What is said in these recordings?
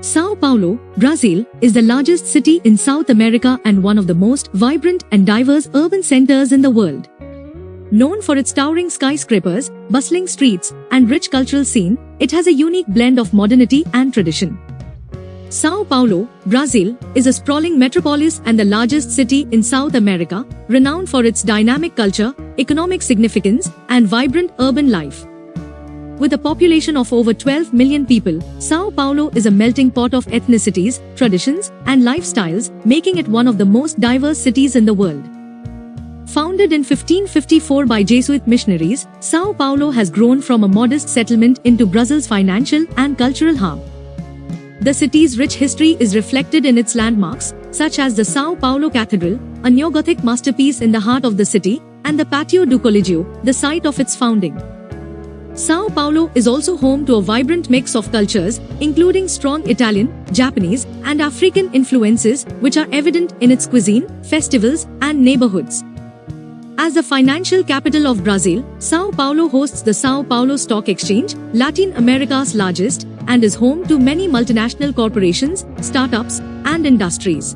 Sao Paulo, Brazil, is the largest city in South America and one of the most vibrant and diverse urban centers in the world. Known for its towering skyscrapers, bustling streets, and rich cultural scene, it has a unique blend of modernity and tradition. Sao Paulo, Brazil, is a sprawling metropolis and the largest city in South America, renowned for its dynamic culture, economic significance, and vibrant urban life. With a population of over 12 million people, Sao Paulo is a melting pot of ethnicities, traditions, and lifestyles, making it one of the most diverse cities in the world. Founded in 1554 by Jesuit missionaries, Sao Paulo has grown from a modest settlement into Brazil's financial and cultural hub. The city's rich history is reflected in its landmarks, such as the Sao Paulo Cathedral, a neo-Gothic masterpiece in the heart of the city, and the Patio do Colegio, the site of its founding. Sao Paulo is also home to a vibrant mix of cultures, including strong Italian, Japanese, and African influences, which are evident in its cuisine, festivals, and neighborhoods. As the financial capital of Brazil, Sao Paulo hosts the Sao Paulo Stock Exchange, Latin America's largest, and is home to many multinational corporations, startups, and industries.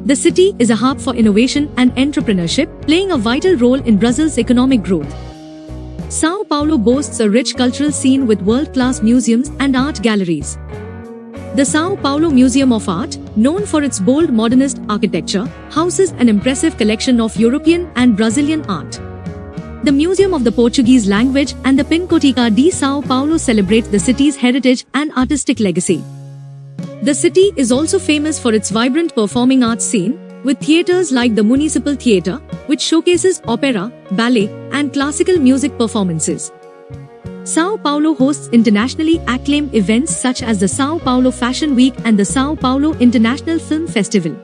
The city is a hub for innovation and entrepreneurship, playing a vital role in Brazil's economic growth. Sao Paulo boasts a rich cultural scene with world-class museums and art galleries. The Sao Paulo Museum of Art, known for its bold modernist architecture, houses an impressive collection of European and Brazilian art. The Museum of the Portuguese Language and the Pinacoteca de Sao Paulo celebrate the city's heritage and artistic legacy. The city is also famous for its vibrant performing arts scene, with theaters like the Municipal Theatre, which showcases opera, ballet, and classical music performances. Sao Paulo hosts internationally acclaimed events such as the Sao Paulo Fashion Week and the Sao Paulo International Film Festival.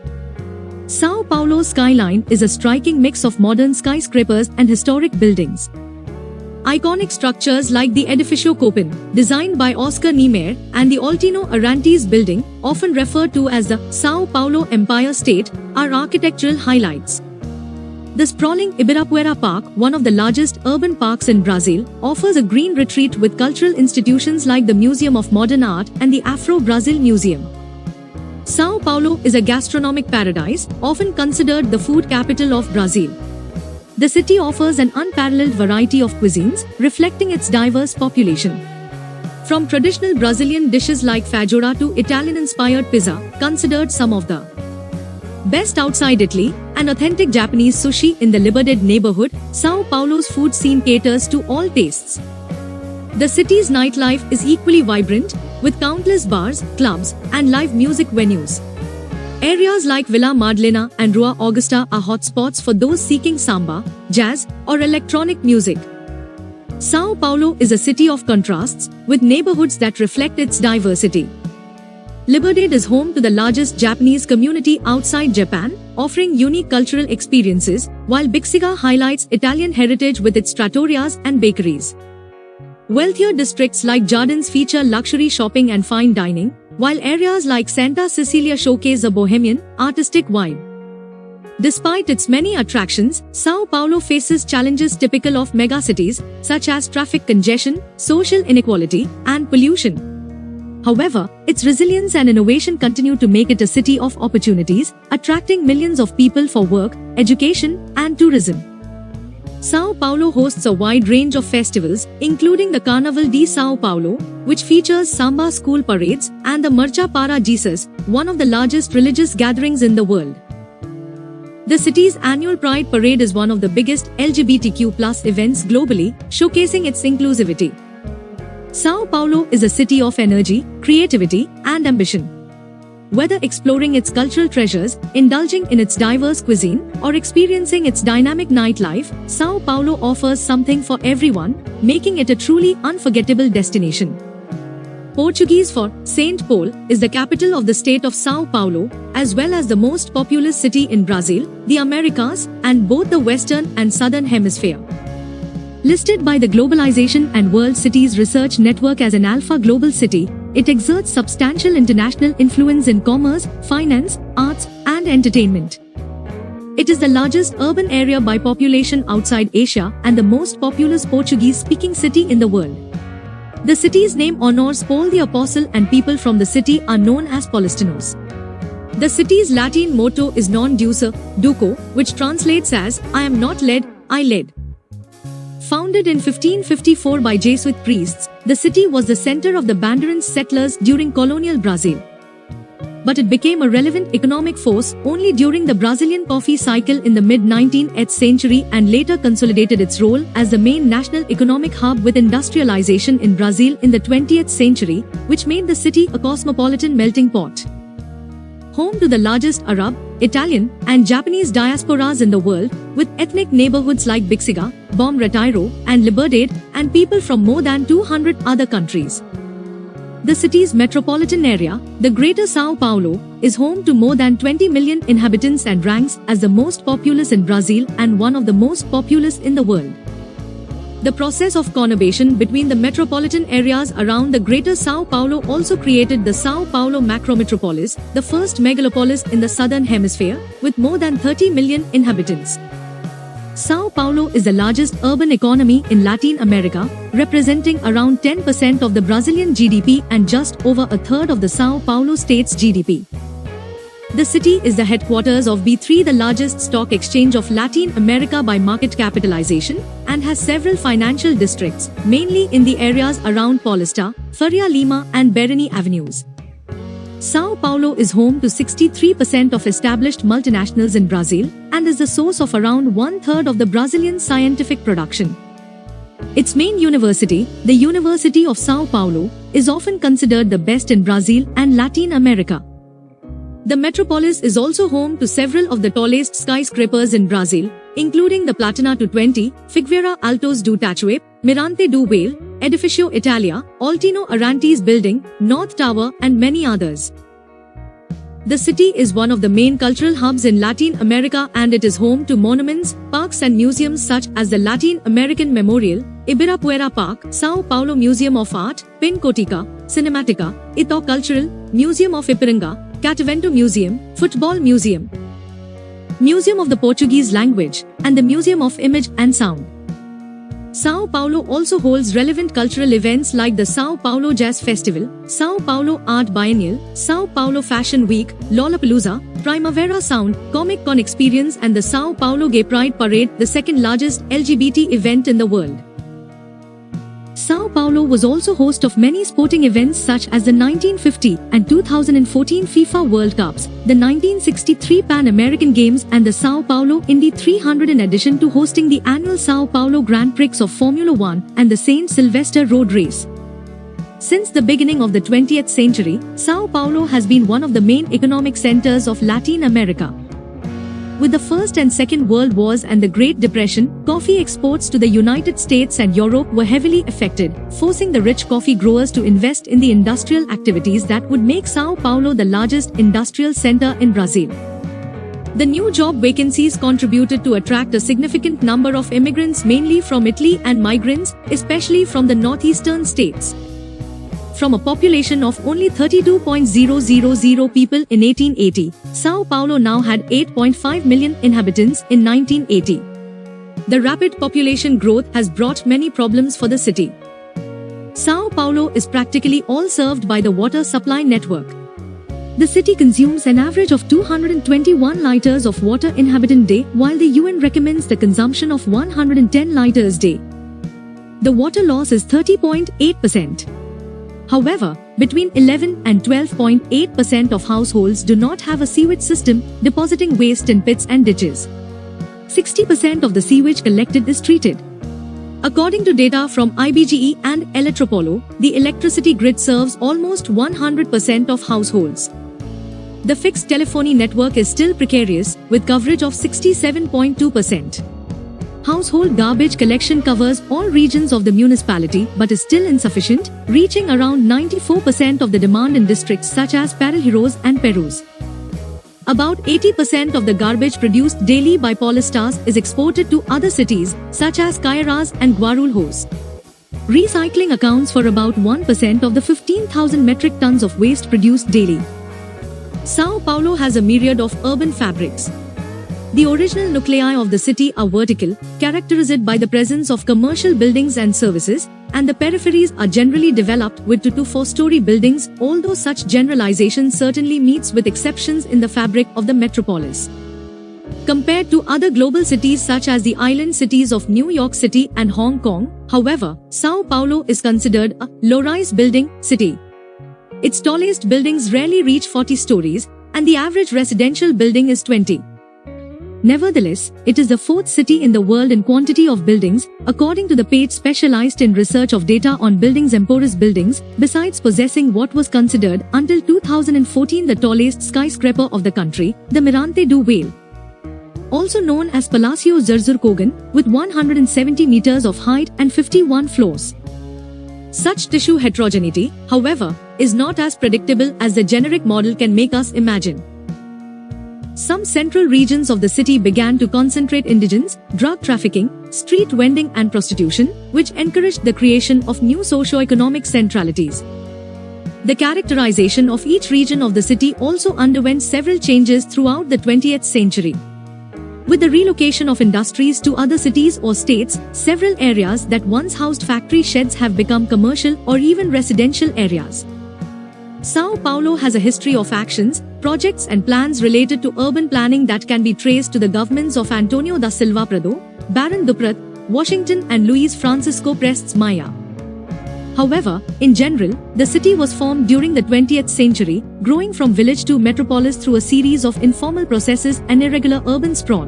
Sao Paulo's skyline is a striking mix of modern skyscrapers and historic buildings. Iconic structures like the Edifício Copin, designed by Oscar Niemeyer, and the Altino Arantes building, often referred to as the Sao Paulo Empire State, are architectural highlights. The sprawling Ibirapuera Park, one of the largest urban parks in Brazil, offers a green retreat with cultural institutions like the Museum of Modern Art and the Afro-Brazil Museum. Sao Paulo is a gastronomic paradise, often considered the food capital of Brazil. The city offers an unparalleled variety of cuisines, reflecting its diverse population. From traditional Brazilian dishes like feijoada to Italian-inspired pizza, considered some of the best outside Italy, and authentic Japanese sushi in the Liberdade neighborhood, Sao Paulo's food scene caters to all tastes. The city's nightlife is equally vibrant, with countless bars, clubs, and live music venues. Areas like Vila Madalena and Rua Augusta are hotspots for those seeking samba, jazz, or electronic music. Sao Paulo is a city of contrasts, with neighborhoods that reflect its diversity. Liberdade is home to the largest Japanese community outside Japan, offering unique cultural experiences, while Bixiga highlights Italian heritage with its trattorias and bakeries. Wealthier districts like Jardins feature luxury shopping and fine dining, while areas like Santa Cecilia showcase a bohemian, artistic vibe. Despite its many attractions, Sao Paulo faces challenges typical of megacities, such as traffic congestion, social inequality, and pollution. However, its resilience and innovation continue to make it a city of opportunities, attracting millions of people for work, education, and tourism. Sao Paulo hosts a wide range of festivals, including the Carnaval de Sao Paulo, which features samba school parades, and the Marcha para Jesus, one of the largest religious gatherings in the world. The city's annual Pride Parade is one of the biggest LGBTQ+ events globally, showcasing its inclusivity. Sao Paulo is a city of energy, creativity, and ambition. Whether exploring its cultural treasures, indulging in its diverse cuisine, or experiencing its dynamic nightlife, Sao Paulo offers something for everyone, making it a truly unforgettable destination. Portuguese for Saint Paul is the capital of the state of Sao Paulo, as well as the most populous city in Brazil, the Americas, and both the Western and Southern Hemisphere. Listed by the Globalization and World Cities Research Network as an Alpha Global City, it exerts substantial international influence in commerce, finance, arts, and entertainment. It is the largest urban area by population outside Asia and the most populous Portuguese-speaking city in the world. The city's name honors Paul the Apostle, and people from the city are known as Paulistanos. The city's Latin motto is Non Ducer, Duco, which translates as, I am not led, I led. Founded in 1554 by Jesuit priests, the city was the center of the Bandeirantes settlers during colonial Brazil. But it became a relevant economic force only during the Brazilian coffee cycle in the mid-19th century, and later consolidated its role as the main national economic hub with industrialization in Brazil in the 20th century, which made the city a cosmopolitan melting pot. Home to the largest Arab, Italian, and Japanese diasporas in the world, with ethnic neighborhoods like Bixiga, Bom Retiro, and Liberdade, and people from more than 200 other countries. The city's metropolitan area, the Greater São Paulo, is home to more than 20 million inhabitants and ranks as the most populous in Brazil and one of the most populous in the world. The process of conurbation between the metropolitan areas around the Greater São Paulo also created the São Paulo macrometropolis, the first megalopolis in the southern hemisphere, with more than 30 million inhabitants. São Paulo is the largest urban economy in Latin America, representing around 10% of the Brazilian GDP and just over a third of the São Paulo state's GDP. The city is the headquarters of B3, the largest stock exchange of Latin America by market capitalization, and has several financial districts, mainly in the areas around Paulista, Faria Lima, and Bereni avenues. São Paulo is home to 63% of established multinationals in Brazil and is the source of around one-third of the Brazilian scientific production. Its main university, the University of São Paulo, is often considered the best in Brazil and Latin America. The metropolis is also home to several of the tallest skyscrapers in Brazil, including the Platana 220, Figueira Altos do Tachuape, Mirante do Vale, Edifício Italia, Altino Arantes Building, North Tower, and many others. The city is one of the main cultural hubs in Latin America, and it is home to monuments, parks and museums such as the Latin American Memorial, Ibirapuera Park, São Paulo Museum of Art, Pinacoteca, Cinematica, Ito Cultural, Museum of Ipiranga, Catavento Museum, Football Museum, Museum of the Portuguese Language, and the Museum of Image and Sound. São Paulo also holds relevant cultural events like the São Paulo Jazz Festival, São Paulo Art Biennial, São Paulo Fashion Week, Lollapalooza, Primavera Sound, Comic Con Experience, and the São Paulo Gay Pride Parade, the second largest LGBT event in the world. São Paulo was also host of many sporting events such as the 1950 and 2014 FIFA World Cups, the 1963 Pan American Games, and the São Paulo Indy 300, in addition to hosting the annual São Paulo Grand Prix of Formula One and the Saint Sylvester Road Race. Since the beginning of the 20th century, São Paulo has been one of the main economic centers of Latin America. With the First and Second World Wars and the Great Depression, coffee exports to the United States and Europe were heavily affected, forcing the rich coffee growers to invest in the industrial activities that would make São Paulo the largest industrial center in Brazil. The new job vacancies contributed to attract a significant number of immigrants, mainly from Italy, and migrants, especially from the northeastern states. From a population of only 32,000 people in 1880, São Paulo now had 8.5 million inhabitants in 1980. The rapid population growth has brought many problems for the city. São Paulo is practically all served by the water supply network. The city consumes an average of 221 liters of water inhabitant day, while the UN recommends the consumption of 110 liters day. The water loss is 30.8%. However, between 11 and 12.8% of households do not have a sewage system, depositing waste in pits and ditches. 60% of the sewage collected is treated. According to data from IBGE and Eletropolo, the electricity grid serves almost 100% of households. The fixed telephony network is still precarious, with coverage of 67.2%. Household garbage collection covers all regions of the municipality but is still insufficient, reaching around 94% of the demand in districts such as Parelheiros and Perus. About 80% of the garbage produced daily by Paulistas is exported to other cities, such as Caieiras and Guarulhos. Recycling accounts for about 1% of the 15,000 metric tons of waste produced daily. São Paulo has a myriad of urban fabrics. The original nuclei of the city are vertical, characterized by the presence of commercial buildings and services, and the peripheries are generally developed with 2 to 4-story buildings, although such generalization certainly meets with exceptions in the fabric of the metropolis. Compared to other global cities such as the island cities of New York City and Hong Kong, however, Sao Paulo is considered a low-rise building city. Its tallest buildings rarely reach 40 stories, and the average residential building is 20. Nevertheless, it is the 4th city in the world in quantity of buildings, according to the page specialized in research of data on buildings Emporis Buildings, besides possessing what was considered until 2014 the tallest skyscraper of the country, the Mirante do Vale. Also known as Palacio Zerzurkogan, with 170 meters of height and 51 floors. Such tissue heterogeneity, however, is not as predictable as the generic model can make us imagine. Some central regions of the city began to concentrate indigence, drug trafficking, street vending and prostitution, which encouraged the creation of new socio-economic centralities. The characterization of each region of the city also underwent several changes throughout the 20th century. With the relocation of industries to other cities or states, several areas that once housed factory sheds have become commercial or even residential areas. Sao Paulo has a history of actions, projects and plans related to urban planning that can be traced to the governments of Antonio da Silva Prado, Baron Duprat, Washington and Luis Francisco Prestes Maia. However, in general, the city was formed during the 20th century, growing from village to metropolis through a series of informal processes and irregular urban sprawl.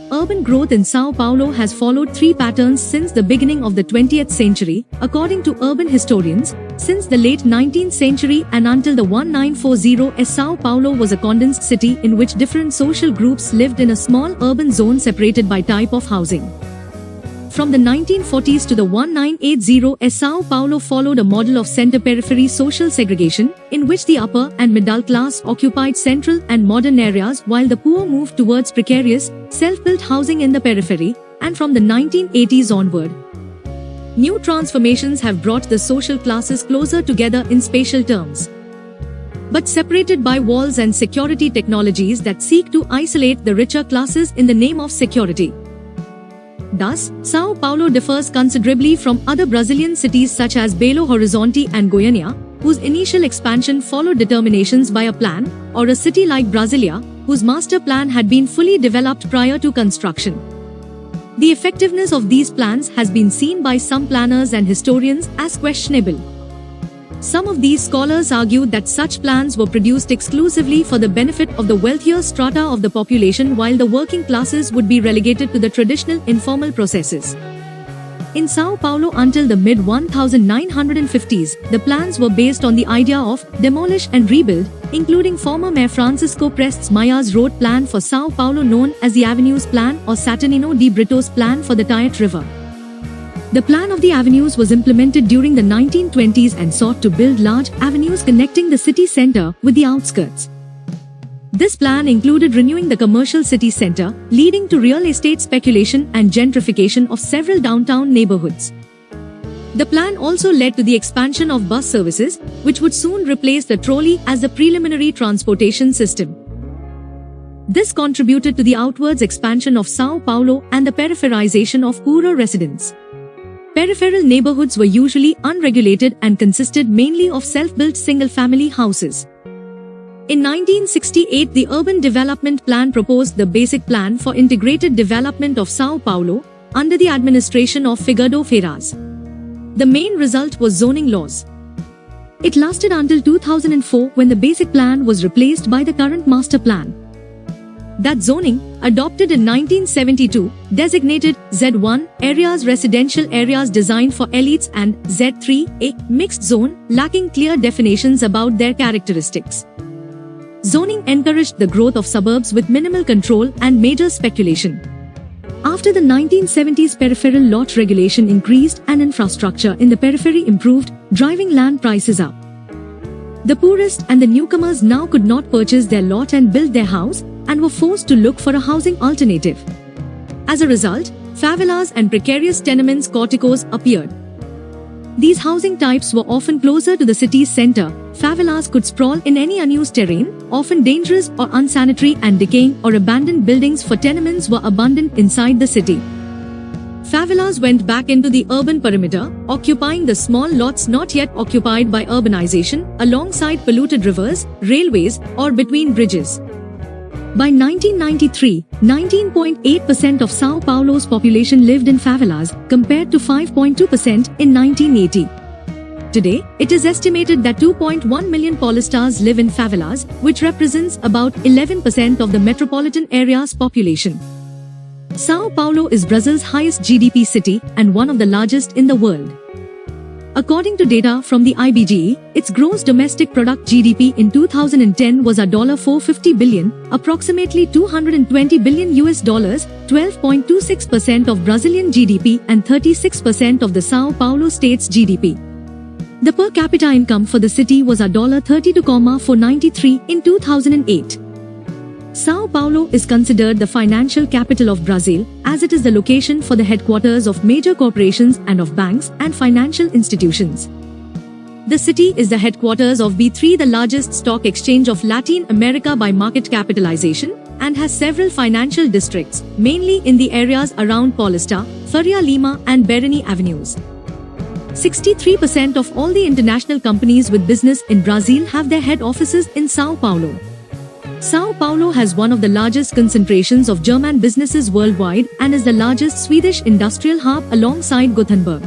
Urban growth in Sao Paulo has followed 3 patterns since the beginning of the 20th century, according to urban historians. Since the late 19th century and until the 1940s, Sao Paulo was a condensed city in which different social groups lived in a small urban zone separated by type of housing. From the 1940s to the 1980s, Sao Paulo followed a model of center-periphery social segregation, in which the upper and middle class occupied central and modern areas while the poor moved towards precarious, self-built housing in the periphery, and from the 1980s onward. New transformations have brought the social classes closer together in spatial terms, but separated by walls and security technologies that seek to isolate the richer classes in the name of security. Thus, Sao Paulo differs considerably from other Brazilian cities such as Belo Horizonte and Goiânia, whose initial expansion followed determinations by a plan, or a city like Brasilia, whose master plan had been fully developed prior to construction. The effectiveness of these plans has been seen by some planners and historians as questionable. Some of these scholars argue that such plans were produced exclusively for the benefit of the wealthier strata of the population, while the working classes would be relegated to the traditional informal processes. In Sao Paulo until the mid-1950s, the plans were based on the idea of demolish and rebuild, including former Mayor Francisco Prestes Maia's road plan for Sao Paulo known as the Avenues Plan or Saturnino de Brito's plan for the Tietê River. The plan of the avenues was implemented during the 1920s and sought to build large avenues connecting the city center with the outskirts. This plan included renewing the commercial city center, leading to real estate speculation and gentrification of several downtown neighborhoods. The plan also led to the expansion of bus services, which would soon replace the trolley as the preliminary transportation system. This contributed to the outwards expansion of Sao Paulo and the peripherization of poorer residents. Peripheral neighborhoods were usually unregulated and consisted mainly of self-built single-family houses. In 1968, the Urban Development Plan proposed the basic plan for integrated development of Sao Paulo, under the administration of Figueiredo Ferraz. The main result was zoning laws. It lasted until 2004 when the basic plan was replaced by the current master plan. That zoning, adopted in 1972, designated Z1 areas residential areas designed for elites and Z3 a mixed zone, lacking clear definitions about their characteristics. Zoning encouraged the growth of suburbs with minimal control and major speculation. After the 1970s, peripheral lot regulation increased and infrastructure in the periphery improved, driving land prices up. The poorest and the newcomers now could not purchase their lot and build their house, and were forced to look for a housing alternative. As a result, favelas and precarious tenements corticos appeared. These housing types were often closer to the city's center. Favelas could sprawl in any unused terrain, often dangerous or unsanitary, and decaying or abandoned buildings for tenements were abundant inside the city. Favelas went back into the urban perimeter, occupying the small lots not yet occupied by urbanization, alongside polluted rivers, railways, or between bridges. By 1993, 19.8% of Sao Paulo's population lived in favelas, compared to 5.2% in 1980. Today, it is estimated that 2.1 million Paulistas live in favelas, which represents about 11% of the metropolitan area's population. Sao Paulo is Brazil's highest GDP city and one of the largest in the world. According to data from the IBGE, its gross domestic product GDP in 2010 was $450 billion, approximately $220 billion, 12.26% of Brazilian GDP and 36% of the Sao Paulo state's GDP. The per capita income for the city was $32,493 in 2008. Sao Paulo is considered the financial capital of Brazil, as it is the location for the headquarters of major corporations and of banks and financial institutions. The city is the headquarters of B3, the largest stock exchange of Latin America by market capitalization, and has several financial districts, mainly in the areas around Paulista, Faria Lima and Bereni avenues. 63% of all the international companies with business in Brazil have their head offices in Sao Paulo. Sao Paulo has one of the largest concentrations of German businesses worldwide and is the largest Swedish industrial hub alongside Gothenburg.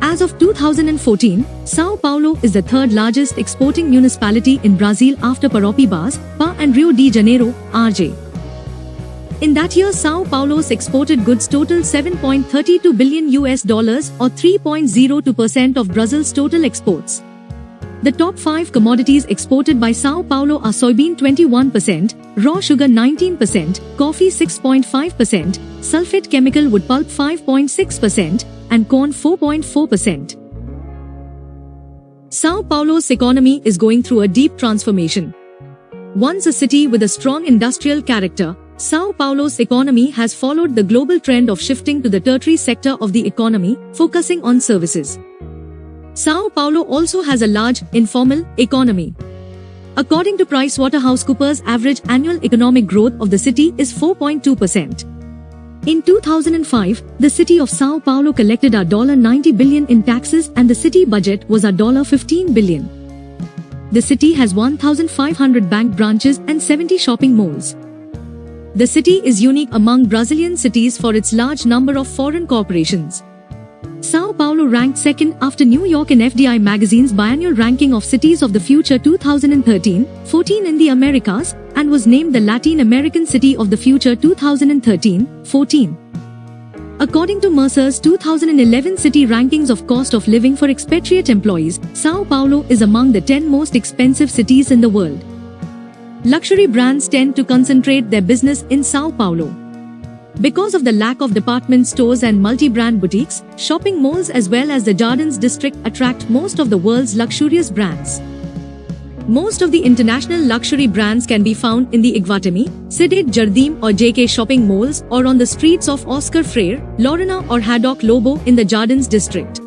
As of 2014, Sao Paulo is the third largest exporting municipality in Brazil after Paraopebas, Pa and Rio de Janeiro, RJ. In that year, Sao Paulo's exported goods totaled $7.32 billion or 3.02% of Brazil's total exports. The top 5 commodities exported by Sao Paulo are soybean 21%, raw sugar 19%, coffee 6.5%, sulfate chemical wood pulp 5.6%, and corn 4.4%. Sao Paulo's economy is going through a deep transformation. Once a city with a strong industrial character, Sao Paulo's economy has followed the global trend of shifting to the tertiary sector of the economy, focusing on services. Sao Paulo also has a large, informal economy. According to PricewaterhouseCoopers, average annual economic growth of the city is 4.2%. In 2005, the city of Sao Paulo collected $90 billion in taxes and the city budget was $15 billion. The city has 1,500 bank branches and 70 shopping malls. The city is unique among Brazilian cities for its large number of foreign corporations. Sao Paulo ranked second after New York in FDI magazine's biannual ranking of cities of the future 2013-14 in the Americas, and was named the Latin American City of the Future 2013-14. According to Mercer's 2011 city rankings of cost of living for expatriate employees, Sao Paulo is among the 10 most expensive cities in the world. Luxury brands tend to concentrate their business in Sao Paulo. Because of the lack of department stores and multi-brand boutiques, shopping malls as well as the Jardins district attract most of the world's luxurious brands. Most of the international luxury brands can be found in the Iguatemi, Cidade Jardim or JK shopping malls or on the streets of Oscar Freire, Lorena or Haddock Lobo in the Jardins district.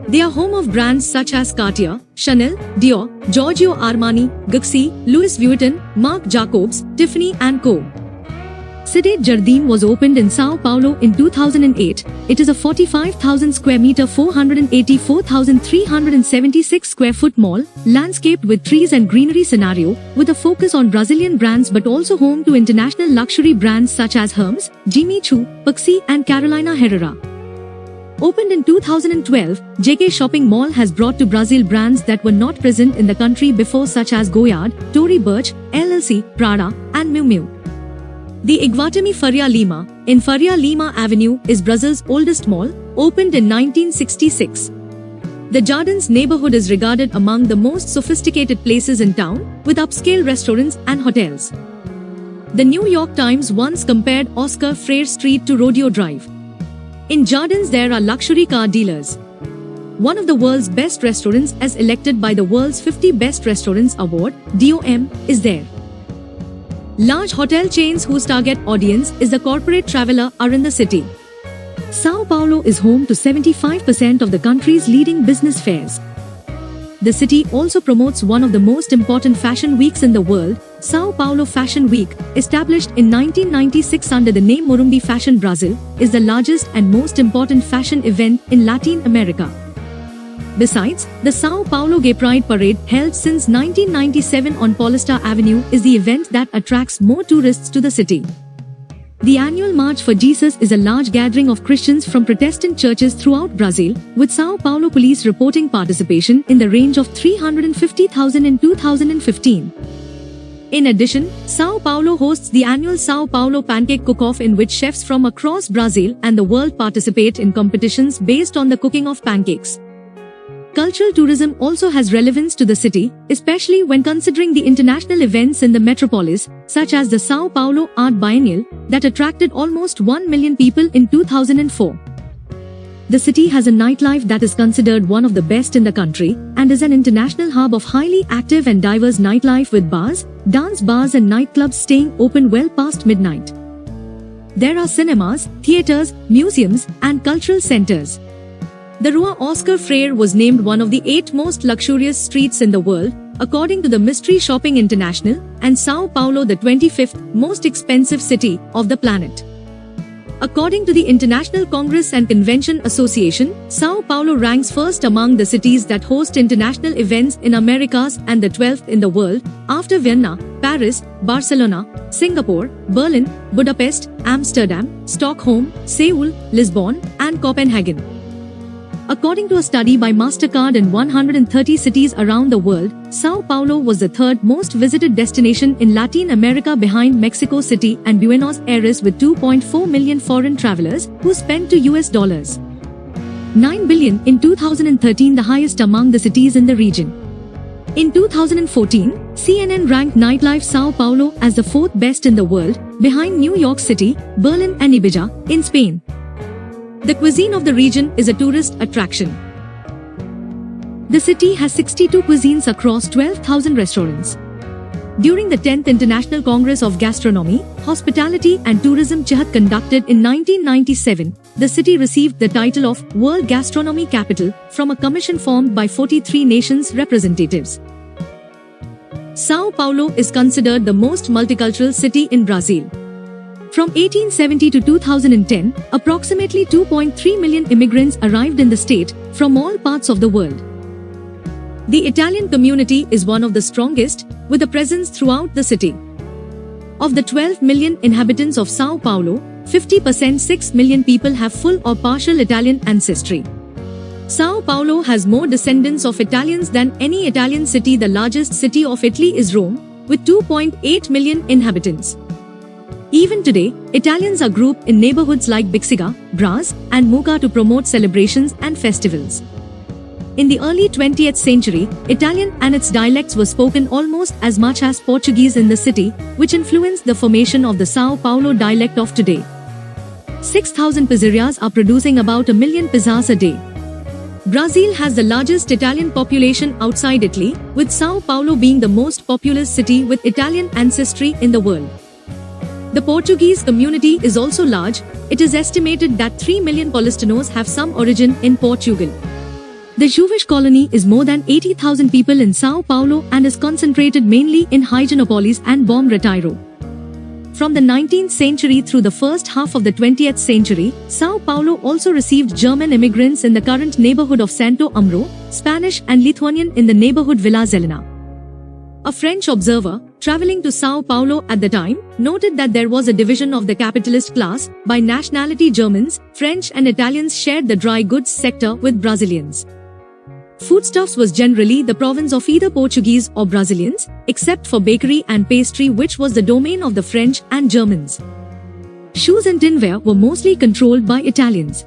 They are home of brands such as Cartier, Chanel, Dior, Giorgio Armani, Gucci, Louis Vuitton, Marc Jacobs, Tiffany & Co. Cidade Jardim was opened in Sao Paulo in 2008. It is a 45,000 square meter 484,376 square foot mall, landscaped with trees and greenery scenario, with a focus on Brazilian brands but also home to international luxury brands such as Hermes, Jimmy Choo, Puxi and Carolina Herrera. Opened in 2012, JK Shopping Mall has brought to Brazil brands that were not present in the country before such as Goyard, Tory Burch, LLC, Prada and Miu Miu. The Iguatemi Faria Lima, in Faria Lima Avenue, is Brazil's oldest mall, opened in 1966. The Jardins neighborhood is regarded among the most sophisticated places in town, with upscale restaurants and hotels. The New York Times once compared Oscar Freire Street to Rodeo Drive. In Jardins there are luxury car dealers. One of the world's best restaurants, as elected by the World's 50 Best Restaurants Award, DOM, is there. Large hotel chains whose target audience is the corporate traveler are in the city. Sao Paulo is home to 75% of the country's leading business fairs. The city also promotes one of the most important fashion weeks in the world, Sao Paulo Fashion Week, established in 1996 under the name Morumbi Fashion Brazil, is the largest and most important fashion event in Latin America. Besides, the Sao Paulo Gay Pride Parade, held since 1997 on Paulista Avenue, is the event that attracts more tourists to the city. The annual March for Jesus is a large gathering of Christians from Protestant churches throughout Brazil, with Sao Paulo police reporting participation in the range of 350,000 in 2015. In addition, Sao Paulo hosts the annual Sao Paulo Pancake Cook-Off, in which chefs from across Brazil and the world participate in competitions based on the cooking of pancakes. Cultural tourism also has relevance to the city, especially when considering the international events in the metropolis, such as the Sao Paulo Art Biennial, that attracted almost 1 million people in 2004. The city has a nightlife that is considered one of the best in the country, and is an international hub of highly active and diverse nightlife, with bars, dance bars and nightclubs staying open well past midnight. There are cinemas, theaters, museums, and cultural centers. The Rua Oscar Freire was named one of the 8 most luxurious streets in the world, according to the Mystery Shopping International, and Sao Paulo the 25th most expensive city of the planet. According to the International Congress and Convention Association, Sao Paulo ranks first among the cities that host international events in Americas and the 12th in the world, after Vienna, Paris, Barcelona, Singapore, Berlin, Budapest, Amsterdam, Stockholm, Seoul, Lisbon, and Copenhagen. According to a study by MasterCard in 130 cities around the world, Sao Paulo was the 3rd most visited destination in Latin America behind Mexico City and Buenos Aires, with 2.4 million foreign travelers who spent to $9 billion in 2013, the highest among the cities in the region. In 2014, CNN ranked nightlife Sao Paulo as the 4th best in the world, behind New York City, Berlin and Ibiza, in Spain. The cuisine of the region is a tourist attraction. The city has 62 cuisines across 12,000 restaurants. During the 10th International Congress of Gastronomy, Hospitality and Tourism Chihat, conducted in 1997, the city received the title of World Gastronomy Capital from a commission formed by 43 nations' representatives. Sao Paulo is considered the most multicultural city in Brazil. From 1870 to 2010, approximately 2.3 million immigrants arrived in the state from all parts of the world. The Italian community is one of the strongest, with a presence throughout the city. Of the 12 million inhabitants of Sao Paulo, 50% 6 million people have full or partial Italian ancestry. Sao Paulo has more descendants of Italians than any Italian city. The largest city of Italy is Rome, with 2.8 million inhabitants. Even today, Italians are grouped in neighborhoods like Bixiga, Brás, and Mooca to promote celebrations and festivals. In the early 20th century, Italian and its dialects were spoken almost as much as Portuguese in the city, which influenced the formation of the Sao Paulo dialect of today. 6,000 pizzerias are producing about 1 million pizzas a day. Brazil has the largest Italian population outside Italy, with Sao Paulo being the most populous city with Italian ancestry in the world. The Portuguese community is also large. It is estimated that 3 million Paulistanos have some origin in Portugal. The Jewish colony is more than 80,000 people in Sao Paulo and is concentrated mainly in Higienópolis and Bom Retiro. From the 19th century through the first half of the 20th century, Sao Paulo also received German immigrants in the current neighborhood of Santo Amaro, Spanish and Lithuanian in the neighborhood Vila Zelina. A French observer, traveling to Sao Paulo at the time, noted that there was a division of the capitalist class. By nationality, Germans, French and Italians shared the dry goods sector with Brazilians. Foodstuffs was generally the province of either Portuguese or Brazilians, except for bakery and pastry, which was the domain of the French and Germans. Shoes and tinware were mostly controlled by Italians.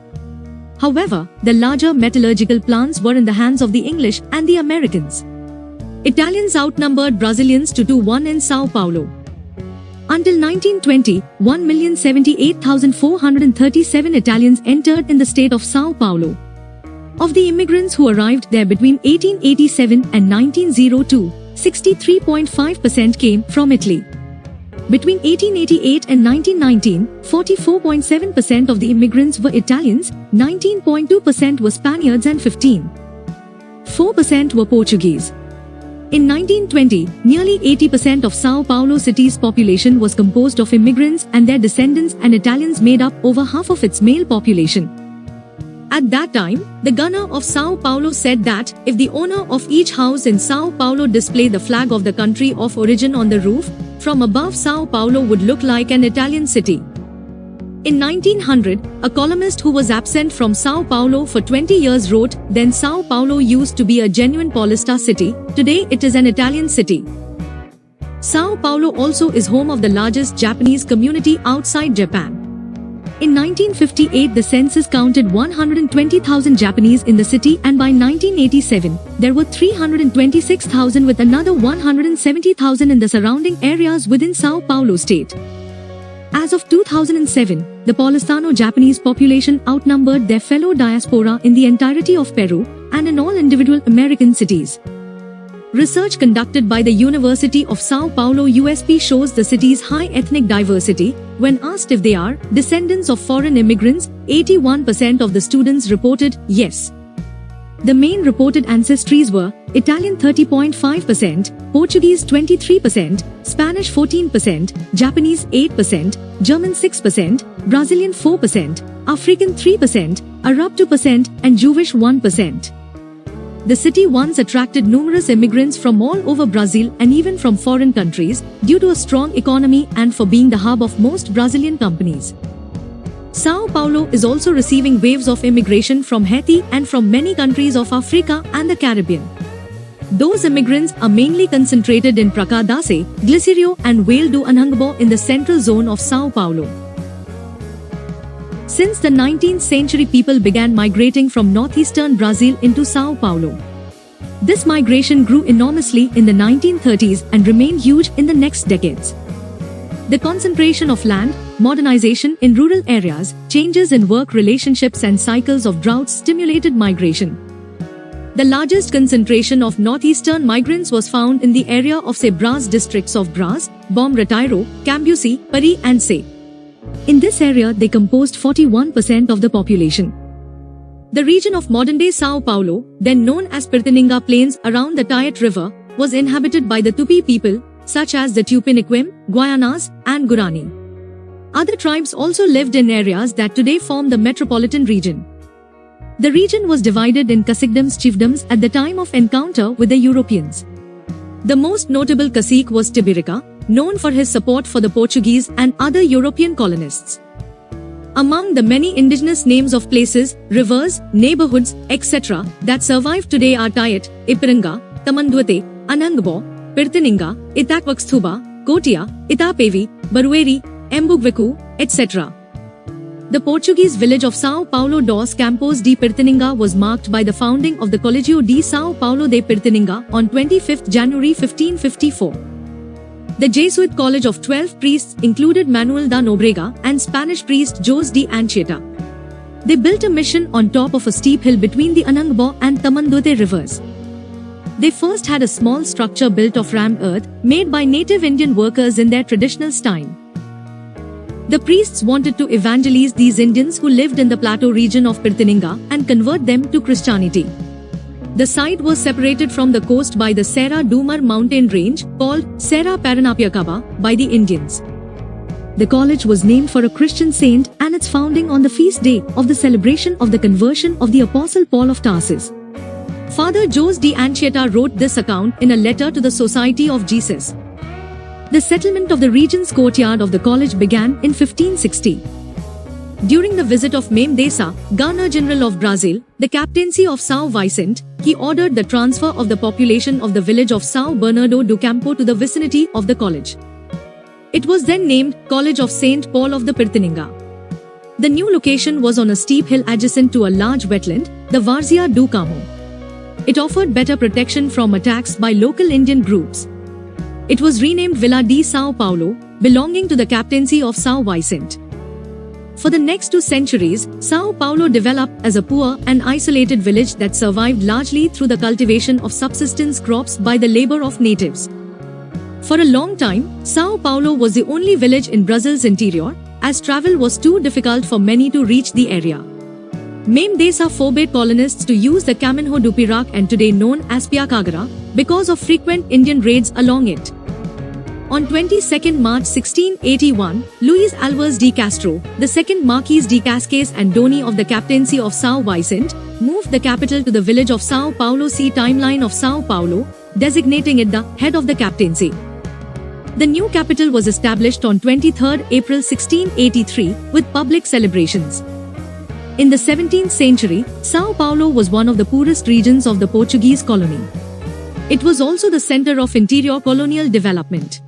However, the larger metallurgical plants were in the hands of the English and the Americans. Italians outnumbered Brazilians 2-1 in Sao Paulo. Until 1920, 1,078,437 Italians entered in the state of Sao Paulo. Of the immigrants who arrived there between 1887 and 1902, 63.5% came from Italy. Between 1888 and 1919, 44.7% of the immigrants were Italians, 19.2% were Spaniards and 15.4% were Portuguese. In 1920, nearly 80% of Sao Paulo city's population was composed of immigrants and their descendants, and Italians made up over half of its male population. At that time, the governor of Sao Paulo said that if the owner of each house in Sao Paulo display the flag of the country of origin on the roof, from above Sao Paulo would look like an Italian city. In 1900, a columnist who was absent from Sao Paulo for 20 years wrote, "Then Sao Paulo used to be a genuine Paulista city, today it is an Italian city." Sao Paulo also is home of the largest Japanese community outside Japan. In 1958, the census counted 120,000 Japanese in the city, and by 1987, there were 326,000 with another 170,000 in the surrounding areas within Sao Paulo state. As of 2007, the Paulistano Japanese population outnumbered their fellow diaspora in the entirety of Peru and in all individual American cities. Research conducted by the University of Sao Paulo USP shows the city's high ethnic diversity. When asked if they are descendants of foreign immigrants, 81% of the students reported yes. The main reported ancestries were Italian 30.5%, Portuguese 23%, Spanish 14%, Japanese 8%, German 6%, Brazilian 4%, African 3%, Arab 2%, and Jewish 1%. The city once attracted numerous immigrants from all over Brazil and even from foreign countries due to a strong economy and for being the hub of most Brazilian companies. Sao Paulo is also receiving waves of immigration from Haiti and from many countries of Africa and the Caribbean. Those immigrants are mainly concentrated in Praça Glicério and Vale do Anhanguebo in the central zone of Sao Paulo. Since the 19th century, people began migrating from northeastern Brazil into Sao Paulo. This migration grew enormously in the 1930s and remained huge in the next decades. The concentration of land, modernization in rural areas, changes in work relationships and cycles of droughts stimulated migration. The largest concentration of northeastern migrants was found in the area of Brás districts of Brás, Bom Retiro, Cambuci, Pari and Sé. In this area, they composed 41% of the population. The region of modern-day Sao Paulo, then known as Piratininga Plains around the Tietê River, was inhabited by the Tupi people, such as the Tupiniquim, Guayanas, and Guarani. Other tribes also lived in areas that today form the metropolitan region. The region was divided in caciquedoms chiefdoms at the time of encounter with the Europeans. The most notable cacique was Tibirica, known for his support for the Portuguese and other European colonists. Among the many indigenous names of places, rivers, neighborhoods, etc. that survive today are Tietê, Ipiranga, Tamanduate, Anhanguebo, Piratininga, Itaquaquecetuba, Cotia, Itapevi, Barueri, Embugvecu, etc. The Portuguese village of Sao Paulo dos Campos de Piratininga was marked by the founding of the Colegio de Sao Paulo de Piratininga on 25 January 1554. The Jesuit college of 12 priests included Manuel da Nobrega and Spanish priest Jose de Anchieta. They built a mission on top of a steep hill between the Anhanguebo and Tamanduate rivers. They first had a small structure built of rammed earth, made by native Indian workers in their traditional style. The priests wanted to evangelize these Indians who lived in the plateau region of Piratininga and convert them to Christianity. The site was separated from the coast by the Serra do Mar mountain range, called Serra Paranapiacaba, by the Indians. The college was named for a Christian saint and its founding on the feast day of the celebration of the conversion of the Apostle Paul of Tarsus. Father Jose de Anchieta wrote this account in a letter to the Society of Jesus. The settlement of the region's courtyard of the college began in 1560. During the visit of Mem Dessa, Governor-General of Brazil, the captaincy of São Vicente, he ordered the transfer of the population of the village of São Bernardo do Campo to the vicinity of the college. It was then named College of St. Paul of the Piratininga. The new location was on a steep hill adjacent to a large wetland, the Várzea do Carmo. It offered better protection from attacks by local Indian groups. It was renamed Vila de Sao Paulo, belonging to the captaincy of São Vicente. For the next 2 centuries, Sao Paulo developed as a poor and isolated village that survived largely through the cultivation of subsistence crops by the labor of natives. For a long time, Sao Paulo was the only village in Brazil's interior, as travel was too difficult for many to reach the area. Mame Desa forbade colonists to use the Caminho do Piraque and today known as Piacagara, because of frequent Indian raids along it. On 22 March 1681, Luis Alves de Castro, the second Marquis de Cascais and Doni of the Captaincy of São Vicente, moved the capital to the village of São Paulo. See timeline of São Paulo, designating it the head of the captaincy. The new capital was established on 23 April 1683 with public celebrations. In the 17th century, São Paulo was one of the poorest regions of the Portuguese colony. It was also the center of interior colonial development.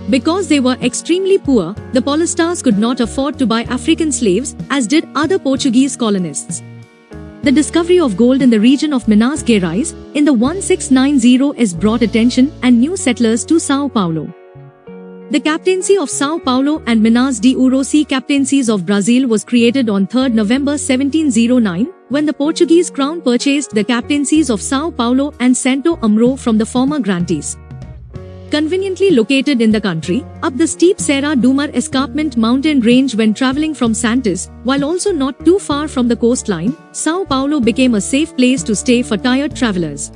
Because they were extremely poor, the Paulistas could not afford to buy African slaves, as did other Portuguese colonists. The discovery of gold in the region of Minas Gerais, in the 1690s brought attention and new settlers to São Paulo. The Captaincy of São Paulo and Minas de Ouro Sea Captaincies of Brazil was created on 3 November 1709, when the Portuguese crown purchased the captaincies of São Paulo and Santo Amaro from the former grantees. Conveniently located in the country, up the steep Serra do Mar escarpment mountain range when traveling from Santos, while also not too far from the coastline, São Paulo became a safe place to stay for tired travelers.